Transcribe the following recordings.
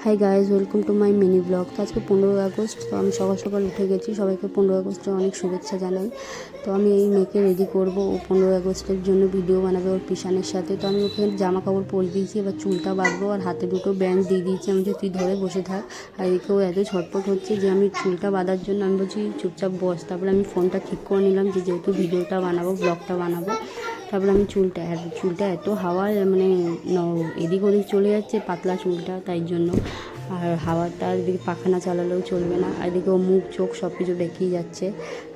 Hi guys, welcome to my mini blog. তো আজকে 15ই August. তো আমি সকাল সকাল উঠে গেছি। সবাইকে 15ই আগস্টে অনেক শুভেচ্ছা জানাই। তো আমি এই মেয়েকে রেডি করবো, ও 15ই আগস্টের জন্য ভিডিও বানাবে ওর পিসানের সাথে। তো আমি ওকে জামা কাপড় পরে দিয়েছি, এবার চুলটা বাঁধবো আর হাতে দুটো ব্যান্ড দিয়ে দিয়েছি। আমি যে তুই ধরে বসে থাক। আর এদিকে ও এত ছটপট হচ্ছে যে আমি চুলটা বাঁধার জন্য আমি বলছি চুপচাপ বস। তারপরে আমি ফোনটা ঠিক করে নিলাম যে যেহেতু ভিডিওটা বানাবো, ব্লগটা বানাবো। তারপরে আমি চুলটা এত হাওয়া মানে এদিক ওদিক চলে যাচ্ছে, পাতলা চুলটা, তাই জন্য। আর হাওয়াটা এদিকে পাখানা চালালেও চলবে না। আর এদিকে ও মুখ চোখ সব কিছু দেখেই যাচ্ছে।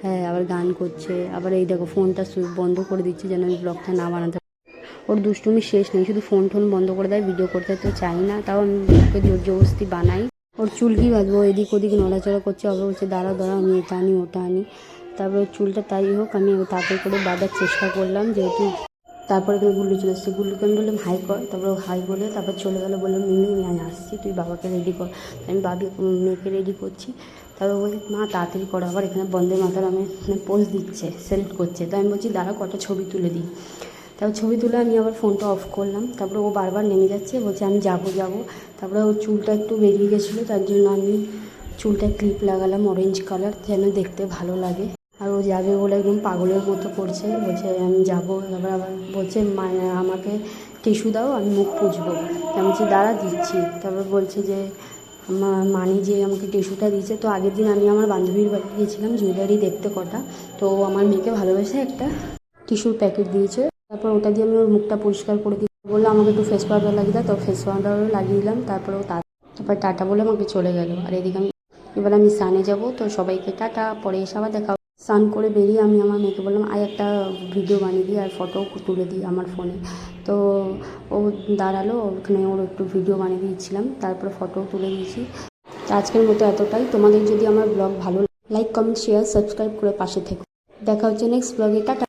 হ্যাঁ, আবার গান করছে, আবার এই দেখো ফোনটা বন্ধ করে দিচ্ছে যেন আমি ব্লগটা না বানাতে। ওর দুষ্টুমি শেষ নেই, শুধু ফোন বন্ধ করে দেয়, ভিডিও করতে তো চাই না, তাও আমি ওকে জোর জবরদস্তি বানাই। ওর চুল কি বাঁধবো, এদিক ওদিক নড়াচড়া করছে, আবার বলছে দাঁড়া আমি এটা আনি ওটা আনি। তারপরে চুলটা তাই হোক, আমি তাড়াতাড়ি করে বাঁধার চেষ্টা করলাম যেহেতু। তারপরে এখানে গুল্লু চলে এসছে, গুল্লুকে আমি বললাম হাই কর, তারপরে হাই বলে তারপর চলে গেলো, বললাম মিমি আমি আসছি, তুই বাবাকে রেডি কর। আমি মেয়েকে রেডি করছি। তারপর বলছি মা তাড়াতাড়ি করো, আবার এখানে বন্দে মাতার আমি পোজ দিচ্ছে, সেলেক্ট করছে। তো আমি বলছি দাঁড়া কটা ছবি তুলে দিই। তারপর ছবি তুলে আমি আবার ফোনটা অফ করলাম। তারপরে ও বারবার নেমে যাচ্ছে, বলছে আমি যাবো। তারপরে ওর চুলটা একটু বেরিয়ে গেছিলো, তার জন্য আমি চুলটা ক্লিপ লাগালাম অরেঞ্জ কালার, যেন দেখতে ভালো লাগে। আর ও যাবে বলে একদম পাগলের মতো করছে, বলছে আমি যাবো। আবার বলছে মানে আমাকে টিস্যু দাও, আমি মুখ পুছবো। আমি বলছি দাঁড়া দিচ্ছি। তারপর বলছে যে আমার মানি যে আমাকে টিস্যুটা দিয়েছে। তো আগের দিন আমি আমার বান্ধবীর বাড়ি গিয়েছিলাম জুয়েলারি দেখতে কটা, তো আমার মেয়েকে ভালোবেসে একটা টিস্যুর প্যাকেট দিয়েছে। তারপর ওটা দিয়ে আমি ওর মুখটা পরিষ্কার করে দিই। বললো আমাকে একটু ফেস পাউডার লাগিয়ে দাও, তো ফেস পাউডারও লাগিয়ে দিলাম। তারপর টাটা বলে আমাকে চলে গেল। আর এদিকে এবার আমি স্নানে যাব, তো সবাইকে টাটা, পরে এসে আবার দেখা। স্নান করে বেরিয়ে আমি আমার মেয়েকে বললাম একটা ভিডিও বানিয়ে দিই আর ফটো তুলে দিই আমার ফোনে। তো ও দাঁড়ালো, ওখানে ওর একটু ভিডিও বানিয়ে দিয়েছিলাম, তারপরে ফটোও তুলে দিয়েছি। তো আজকের মতো এতটাই। তোমাদের যদি আমার ব্লগ ভালো লাইক কমেন্ট শেয়ার সাবস্ক্রাইব করে পাশে থেকো। দেখা হচ্ছে নেক্সট ব্লগে, টাটা।